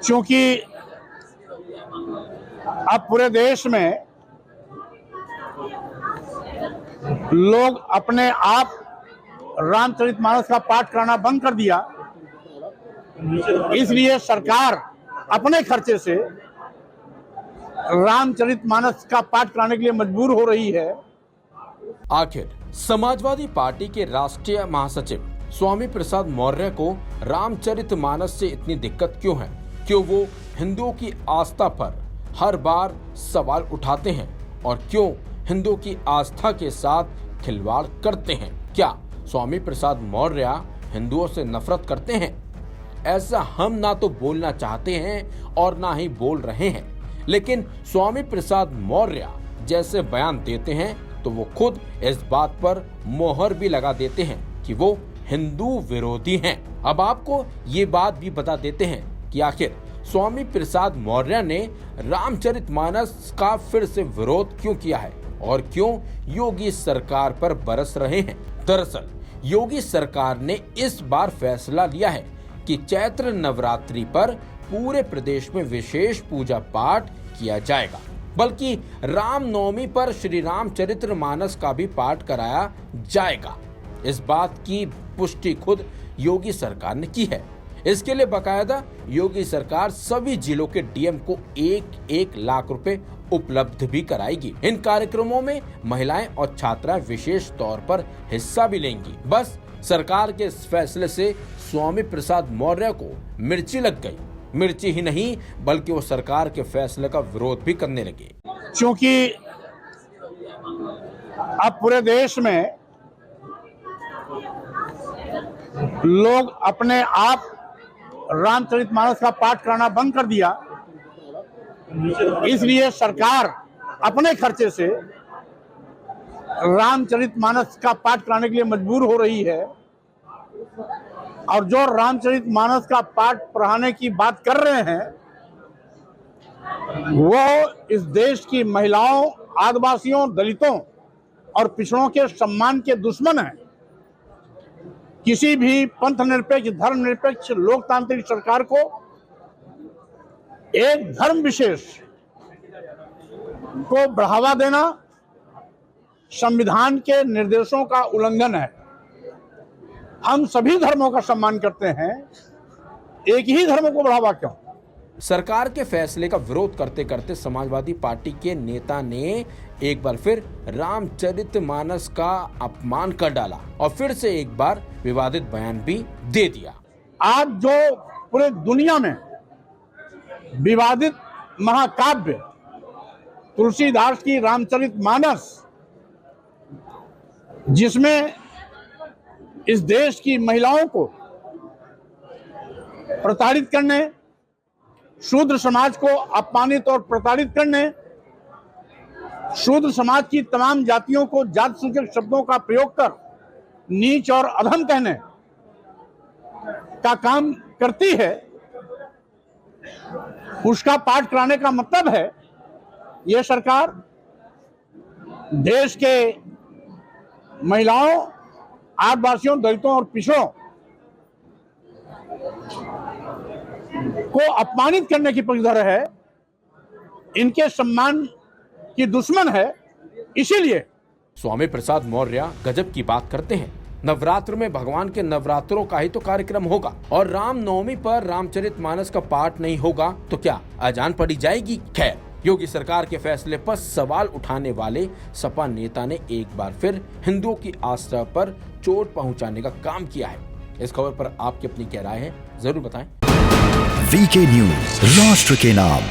क्योंकि अब पूरे देश में लोग अपने आप रामचरितमानस का पाठ कराना बंद कर दिया, इसलिए सरकार अपने खर्चे से रामचरितमानस का पाठ कराने के लिए मजबूर हो रही है। आखिर समाजवादी पार्टी के राष्ट्रीय महासचिव स्वामी प्रसाद मौर्य को रामचरितमानस से इतनी दिक्कत क्यों है? क्यों वो हिंदुओं की आस्था पर हर बार सवाल उठाते हैं और क्यों हिंदुओं की आस्था के साथ खिलवाड़ करते हैं? क्या स्वामी प्रसाद मौर्य हिंदुओं से नफरत करते हैं? ऐसा हम ना तो बोलना चाहते हैं और ना ही बोल रहे हैं, लेकिन स्वामी प्रसाद मौर्य जैसे बयान देते हैं तो वो खुद इस बात पर मोहर भी लगा देते हैं कि वो हिंदू विरोधी हैं। अब आपको ये बात भी बता देते हैं कि आखिर स्वामी प्रसाद मौर्य ने रामचरितमानस का फिर से विरोध क्यों किया है और क्यों योगी सरकार पर बरस रहे हैं। दरअसल योगी सरकार ने इस बार फैसला लिया है कि चैत्र नवरात्रि पर पूरे प्रदेश में विशेष पूजा पाठ किया जाएगा, बल्कि रामनवमी पर श्री रामचरितमानस का भी पाठ कराया जाएगा। इस बात की पुष्टि खुद योगी सरकार ने की है। इसके लिए बकायदा योगी सरकार सभी जिलों के डीएम को 1-1 लाख रुपए उपलब्ध भी कराएगी। इन कार्यक्रमों में महिलाएं और छात्राएं विशेष तौर पर हिस्सा भी लेंगी। बस सरकार के इस फैसले से स्वामी प्रसाद मौर्य को मिर्ची लग गई। मिर्ची ही नहीं बल्कि वो सरकार के फैसले का विरोध भी करने लगे, क्योंकि अब पूरे देश में लोग अपने आप रामचरितमानस का पाठ कराना बंद कर दिया, इसलिए सरकार अपने खर्चे से रामचरितमानस का पाठ कराने के लिए मजबूर हो रही है। और जो रामचरितमानस का पाठ पढ़ाने की बात कर रहे हैं वो इस देश की महिलाओं, आदिवासियों, दलितों और पिछड़ों के सम्मान के दुश्मन हैं। किसी भी पंथ निरपेक्ष, धर्म निरपेक्ष, लोकतांत्रिक सरकार को एक धर्म विशेष को बढ़ावा देना संविधान के निर्देशों का उल्लंघन है। हम सभी धर्मों का सम्मान करते हैं, एक ही धर्म को बढ़ावा क्यों? सरकार के फैसले का विरोध करते करते समाजवादी पार्टी के नेता ने एक बार फिर रामचरितमानस का अपमान कर डाला और फिर से एक बार विवादित बयान भी दे दिया। आज जो पूरे दुनिया में विवादित महाकाव्य तुलसीदास की रामचरितमानस, जिसमें इस देश की महिलाओं को प्रताड़ित करने, शूद्र समाज को अपमानित और प्रताड़ित करने, शूद्र समाज की तमाम जातियों को जाति सूचक शब्दों का प्रयोग कर नीच और अधम कहने का काम करती है, उसका पाठ कराने का मतलब है यह सरकार देश के महिलाओं, आदिवासियों, दलितों और पिछड़ों को अपमानित करने की पक्षधर है, इनके सम्मान की दुश्मन है। इसीलिए स्वामी प्रसाद मौर्य गजब की बात करते हैं। नवरात्र में भगवान के नवरात्रों का ही तो कार्यक्रम होगा और रामनवमी पर रामचरितमानस का पाठ नहीं होगा तो क्या अजान पड़ी जाएगी? खैर, योगी सरकार के फैसले पर सवाल उठाने वाले सपा नेता ने एक बार फिर हिंदुओं की आस्था पर चोट पहुंचाने का काम किया है। इस खबर पर आपकी अपनी क्या राय है, जरूर बताएं। वीके न्यूज, राष्ट्र के नाम।